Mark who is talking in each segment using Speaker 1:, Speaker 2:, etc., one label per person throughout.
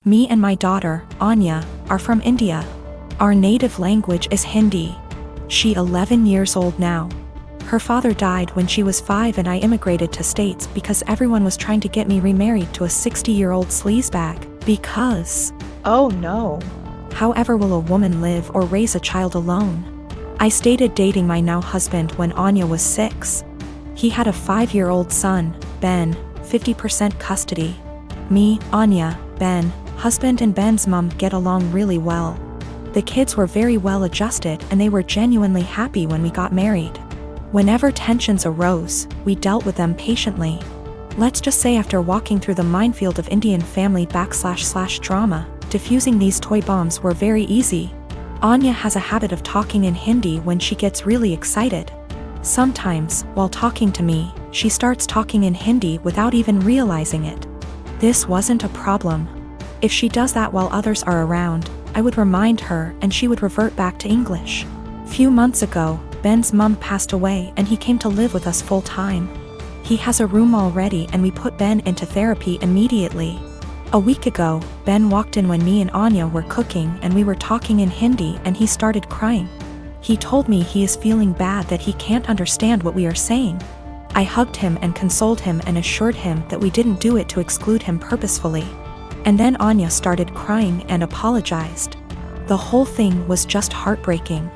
Speaker 1: Me and my daughter, Anya, are from India. Our native language is Hindi. She's 11 years old now. Her father died when she was 5 and I immigrated to States because everyone was trying to get me remarried to a 60-year-old sleazebag. Because...
Speaker 2: Oh no.
Speaker 1: However will a woman live or raise a child alone? I started dating my now husband when Anya was 6. He had a 5-year-old son, Ben, 50% custody. Me, Anya, Ben, husband and Ben's mom get along really well. The kids were very well adjusted and they were genuinely happy when we got married. Whenever tensions arose, we dealt with them patiently. Let's just say after walking through the minefield of Indian family / drama, diffusing these toy bombs were very easy. Anya has a habit of talking in Hindi when she gets really excited. Sometimes, while talking to me, she starts talking in Hindi without even realizing it. This wasn't a problem. If she does that while others are around, I would remind her and she would revert back to English. Few months ago, Ben's mom passed away and he came to live with us full time. He has a room already and we put Ben into therapy immediately. A week ago, Ben walked in when me and Anya were cooking and we were talking in Hindi and he started crying. He told me he is feeling bad that he can't understand what we are saying. I hugged him and consoled him and assured him that we didn't do it to exclude him purposefully. And then Anya started crying and apologized. The whole thing was just heartbreaking.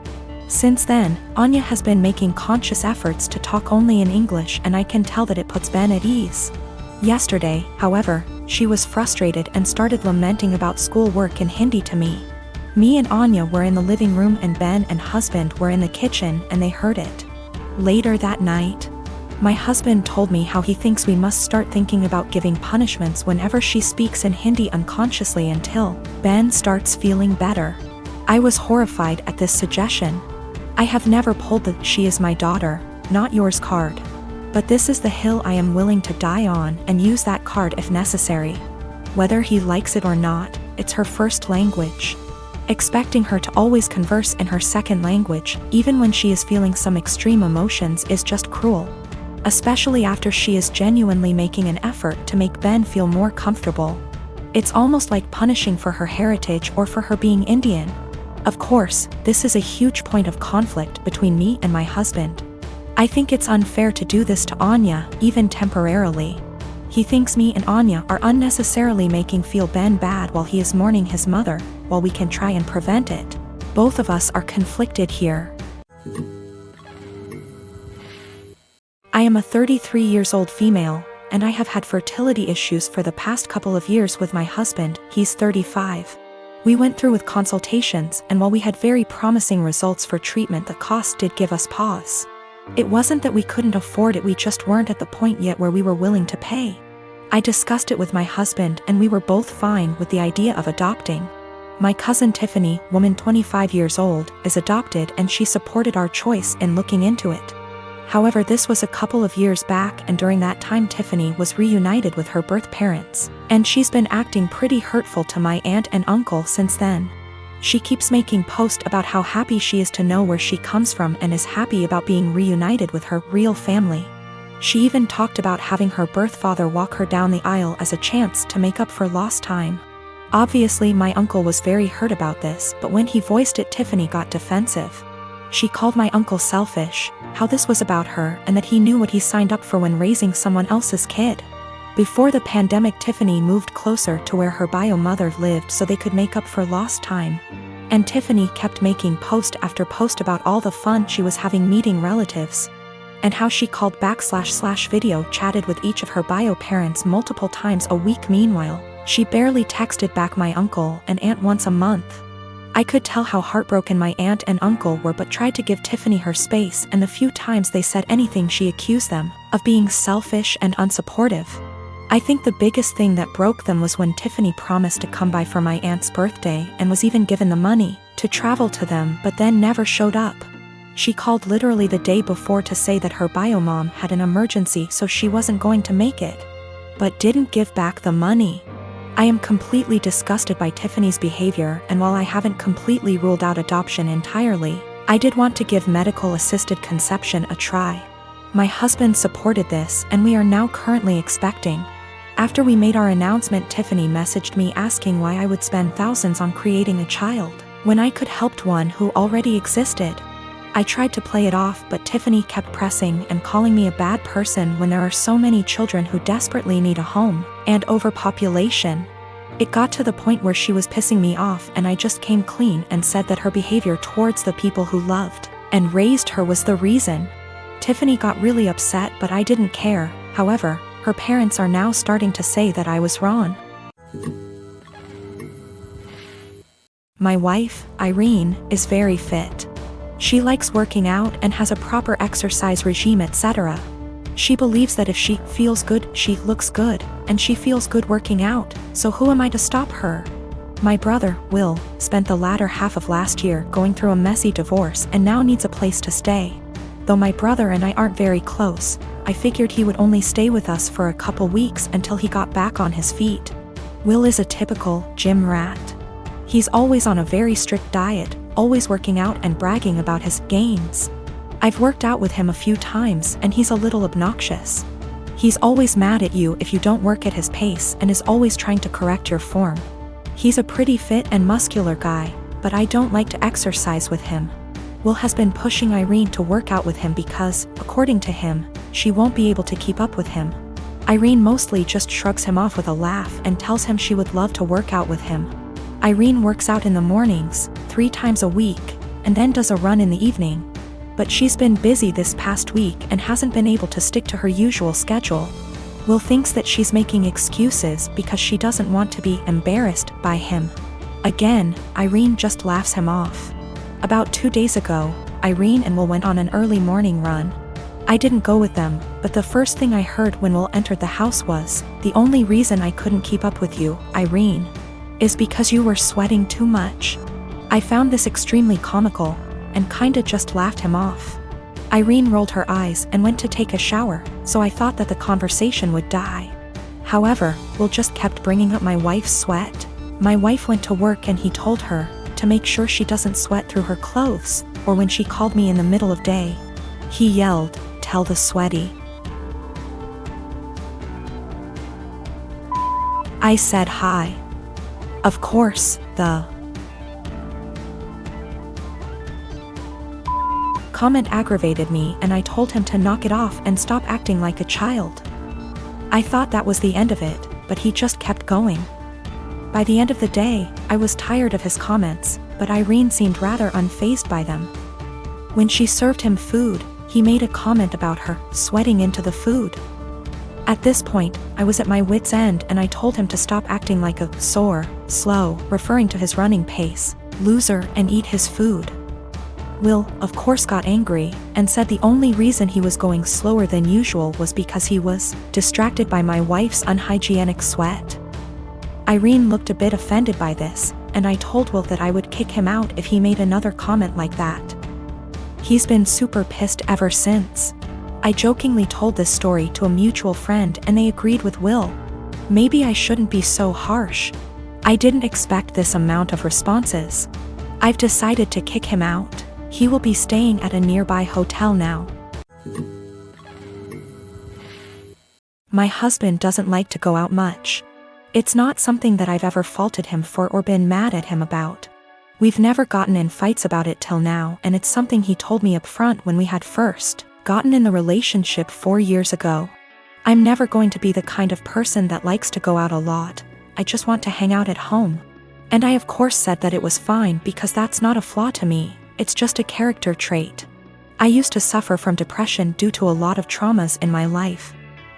Speaker 1: Since then, Anya has been making conscious efforts to talk only in English and I can tell that it puts Ben at ease. Yesterday, however, she was frustrated and started lamenting about schoolwork in Hindi to me. Me and Anya were in the living room and Ben and husband were in the kitchen and they heard it. Later that night, my husband told me how he thinks we must start thinking about giving punishments whenever she speaks in Hindi unconsciously until Ben starts feeling better. I was horrified at this suggestion. I have never pulled the "she is my daughter, not yours" card. But this is the hill I am willing to die on and use that card if necessary. Whether he likes it or not, it's her first language. Expecting her to always converse in her second language, even when she is feeling some extreme emotions, is just cruel. Especially after she is genuinely making an effort to make Ben feel more comfortable. It's almost like punishing for her heritage or for her being Indian. Of course, this is a huge point of conflict between me and my husband. I think it's unfair to do this to Anya, even temporarily. He thinks me and Anya are unnecessarily making feel Ben bad while he is mourning his mother, while we can try and prevent it. Both of us are conflicted here. I am a 33 years old female, and I have had fertility issues for the past couple of years with my husband. He's 35. We went through with consultations, and while we had very promising results for treatment, the cost did give us pause. It wasn't that we couldn't afford it, we just weren't at the point yet where we were willing to pay. I discussed it with my husband and we were both fine with the idea of adopting. My cousin Tiffany, woman 25 years old, is adopted and she supported our choice in looking into it. However, this was a couple of years back and during that time Tiffany was reunited with her birth parents, and she's been acting pretty hurtful to my aunt and uncle since then. She keeps making posts about how happy she is to know where she comes from and is happy about being reunited with her real family. She even talked about having her birth father walk her down the aisle as a chance to make up for lost time. Obviously my uncle was very hurt about this, but when he voiced it Tiffany got defensive. She called my uncle selfish, how this was about her and that he knew what he signed up for when raising someone else's kid. Before the pandemic Tiffany moved closer to where her bio mother lived so they could make up for lost time. And Tiffany kept making post after post about all the fun she was having meeting relatives. And how she called / video chatted with each of her bio parents multiple times a week. Meanwhile, she barely texted back my uncle and aunt once a month. I could tell how heartbroken my aunt and uncle were but tried to give Tiffany her space, and the few times they said anything she accused them of being selfish and unsupportive. I think the biggest thing that broke them was when Tiffany promised to come by for my aunt's birthday and was even given the money to travel to them but then never showed up. She called literally the day before to say that her bio mom had an emergency so she wasn't going to make it, but didn't give back the money. I am completely disgusted by Tiffany's behavior, and while I haven't completely ruled out adoption entirely, I did want to give medical assisted conception a try. My husband supported this and we are now currently expecting. After we made our announcement, Tiffany messaged me asking why I would spend thousands on creating a child, when I could help one who already existed. I tried to play it off, but Tiffany kept pressing and calling me a bad person when there are so many children who desperately need a home, and overpopulation. It got to the point where she was pissing me off, and I just came clean and said that her behavior towards the people who loved and raised her was the reason. Tiffany got really upset, but I didn't care. However, her parents are now starting to say that I was wrong. My wife, Irene, is very fit. She likes working out and has a proper exercise regime, etc. She believes that if she feels good, she looks good, and she feels good working out, so who am I to stop her? My brother, Will, spent the latter half of last year going through a messy divorce and now needs a place to stay. Though my brother and I aren't very close, I figured he would only stay with us for a couple weeks until he got back on his feet. Will is a typical gym rat. He's always on a very strict diet, always working out and bragging about his gains. I've worked out with him a few times and he's a little obnoxious. He's always mad at you if you don't work at his pace and is always trying to correct your form. He's a pretty fit and muscular guy, but I don't like to exercise with him. Will has been pushing Irene to work out with him because, according to him, she won't be able to keep up with him. Irene mostly just shrugs him off with a laugh and tells him she would love to work out with him. Irene works out in the mornings, 3 times a week, and then does a run in the evening. But she's been busy this past week and hasn't been able to stick to her usual schedule. Will thinks that she's making excuses because she doesn't want to be embarrassed by him. Again, Irene just laughs him off. About 2 days ago, Irene and Will went on an early morning run. I didn't go with them, but the first thing I heard when Will entered the house was, "The only reason I couldn't keep up with you, Irene, is because you were sweating too much." I found this extremely comical, and kinda just laughed him off. Irene rolled her eyes and went to take a shower, so I thought that the conversation would die. However, Will just kept bringing up my wife's sweat. My wife went to work and he told her to make sure she doesn't sweat through her clothes, or when she called me in the middle of day. He yelled, "Tell the sweaty." I said hi. Of course, the comment aggravated me and I told him to knock it off and stop acting like a child. I thought that was the end of it, but he just kept going. By the end of the day, I was tired of his comments, but Irene seemed rather unfazed by them. When she served him food, he made a comment about her sweating into the food. At this point, I was at my wit's end and I told him to stop acting like a sore, slow, referring to his running pace, loser, and eat his food. Will, of course, got angry and said the only reason he was going slower than usual was because he was distracted by my wife's unhygienic sweat. Irene looked a bit offended by this, and I told Will that I would kick him out if he made another comment like that. He's been super pissed ever since. I jokingly told this story to a mutual friend and they agreed with Will. Maybe I shouldn't be so harsh. I didn't expect this amount of responses. I've decided to kick him out. He will be staying at a nearby hotel now. My husband doesn't like to go out much. It's not something that I've ever faulted him for or been mad at him about. We've never gotten in fights about it till now, and it's something he told me up front when we had first gotten in the relationship 4 years ago. I'm never going to be the kind of person that likes to go out a lot. I just want to hang out at home. And I of course said that it was fine because that's not a flaw to me, it's just a character trait. I used to suffer from depression due to a lot of traumas in my life.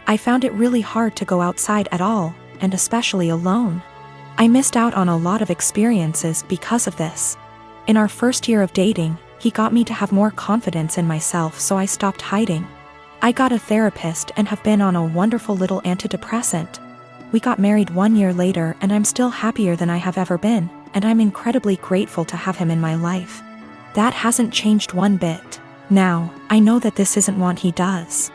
Speaker 1: I found it really hard to go outside at all, and especially alone. I missed out on a lot of experiences because of this. In our first year of dating, he got me to have more confidence in myself, so I stopped hiding. I got a therapist and have been on a wonderful little antidepressant. We got married 1 year later and I'm still happier than I have ever been, and I'm incredibly grateful to have him in my life. That hasn't changed one bit. Now, I know that this isn't what he does.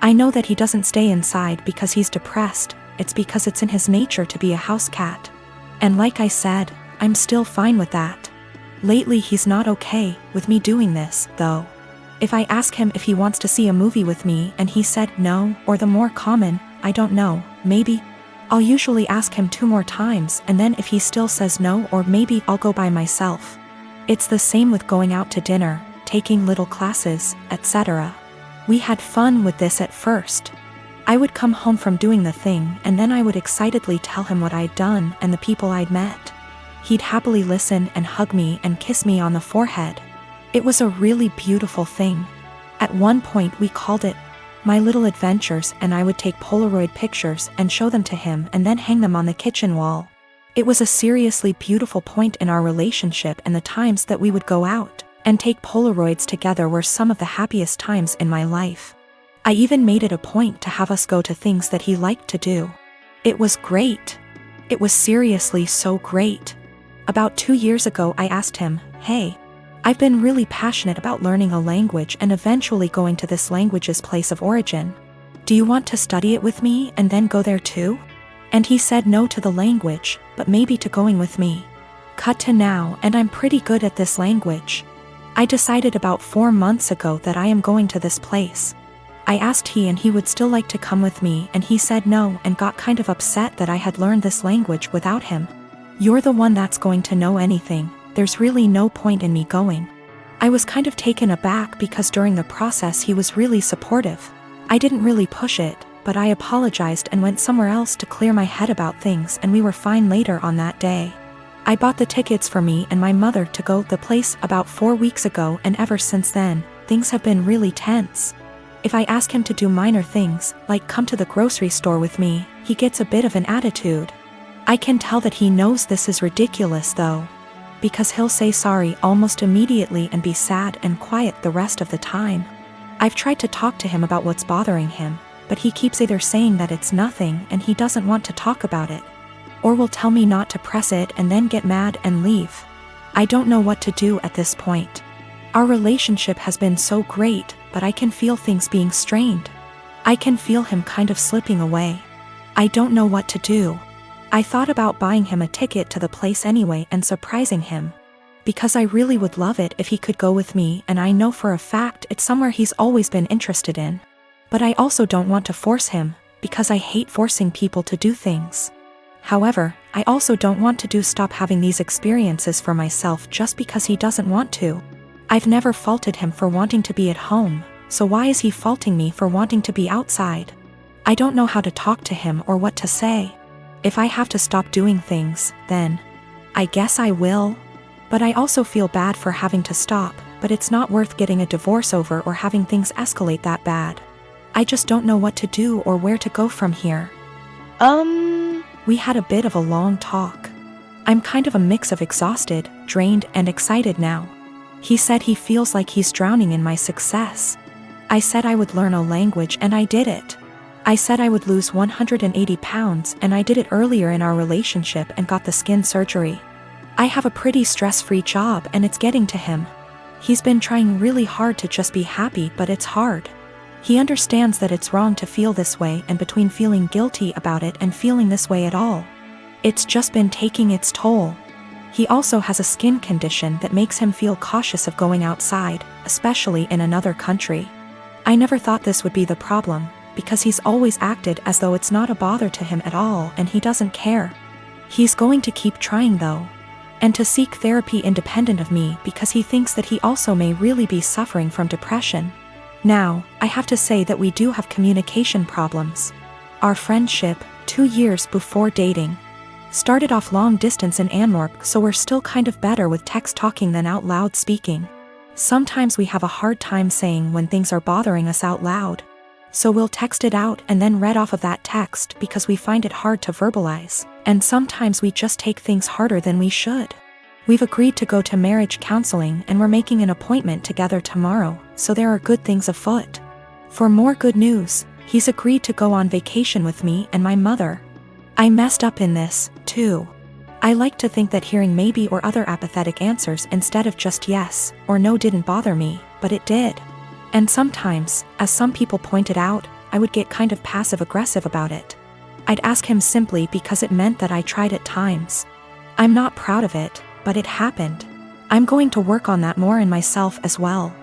Speaker 1: I know that he doesn't stay inside because he's depressed, it's because it's in his nature to be a house cat. And like I said, I'm still fine with that. Lately he's not okay with me doing this, though. If I ask him if he wants to see a movie with me and he said no, or the more common, I don't know, maybe, I'll usually ask him 2 more times, and then if he still says no, or maybe I'll go by myself. It's the same with going out to dinner, taking little classes, etc. We had fun with this at first. I would come home from doing the thing, and then I would excitedly tell him what I'd done and the people I'd met. He'd happily listen and hug me and kiss me on the forehead. It was a really beautiful thing. At one point we called it My Little Adventures, and I would take Polaroid pictures and show them to him and then hang them on the kitchen wall. It was a seriously beautiful point in our relationship, and the times that we would go out and take Polaroids together were some of the happiest times in my life. I even made it a point to have us go to things that he liked to do. It was great. It was seriously so great. About 2 years ago I asked him, "Hey, I've been really passionate about learning a language and eventually going to this language's place of origin. Do you want to study it with me and then go there too?" And he said no to the language, but maybe to going with me. Cut to now, and I'm pretty good at this language. I decided about 4 months ago that I am going to this place. I asked he would still like to come with me, and he said no and got kind of upset that I had learned this language without him. "You're the one that's going to know anything. There's really no point in me going." I was kind of taken aback because during the process he was really supportive. I didn't really push it, but I apologized and went somewhere else to clear my head about things, and we were fine later on that day. I bought the tickets for me and my mother to go to the place about 4 weeks ago, and ever since then, things have been really tense. If I ask him to do minor things, like come to the grocery store with me, he gets a bit of an attitude. I can tell that he knows this is ridiculous though, because he'll say sorry almost immediately and be sad and quiet the rest of the time. I've tried to talk to him about what's bothering him, but he keeps either saying that it's nothing and he doesn't want to talk about it, or will tell me not to press it and then get mad and leave. I don't know what to do at this point. Our relationship has been so great, but I can feel things being strained. I can feel him kind of slipping away. I don't know what to do. I thought about buying him a ticket to the place anyway and surprising him, because I really would love it if he could go with me, and I know for a fact it's somewhere he's always been interested in. But I also don't want to force him, because I hate forcing people to do things. However, I also don't want to stop having these experiences for myself just because he doesn't want to. I've never faulted him for wanting to be at home, so why is he faulting me for wanting to be outside? I don't know how to talk to him or what to say. If I have to stop doing things, then I guess I will. But I also feel bad for having to stop, but it's not worth getting a divorce over or having things escalate that bad. I just don't know what to do or where to go from here. We had a bit of a long talk. I'm kind of a mix of exhausted, drained, and excited now. He said he feels like he's drowning in my success. I said I would learn a language, and I did it. I said I would lose 180 pounds, and I did it earlier in our relationship and got the skin surgery. I have a pretty stress-free job, and it's getting to him. He's been trying really hard to just be happy, but it's hard. He understands that it's wrong to feel this way, and between feeling guilty about it and feeling this way at all, it's just been taking its toll. He also has a skin condition that makes him feel cautious of going outside, especially in another country. I never thought this would be the problem, because he's always acted as though it's not a bother to him at all and he doesn't care. He's going to keep trying though, and to seek therapy independent of me, because he thinks that he also may really be suffering from depression. Now, I have to say that we do have communication problems. Our friendship, 2 years before dating, started off long distance in Antwerp, so we're still kind of better with text talking than out loud speaking. Sometimes we have a hard time saying when things are bothering us out loud. So we'll text it out and then read off of that text because we find it hard to verbalize, and sometimes we just take things harder than we should. We've agreed to go to marriage counseling, and we're making an appointment together tomorrow, so there are good things afoot. For more good news, he's agreed to go on vacation with me and my mother. I messed up in this, too. I like to think that hearing maybe or other apathetic answers instead of just yes or no didn't bother me, but it did. And sometimes, as some people pointed out, I would get kind of passive-aggressive about it. I'd ask him simply because it meant that I tried at times. I'm not proud of it, but it happened. I'm going to work on that more in myself as well.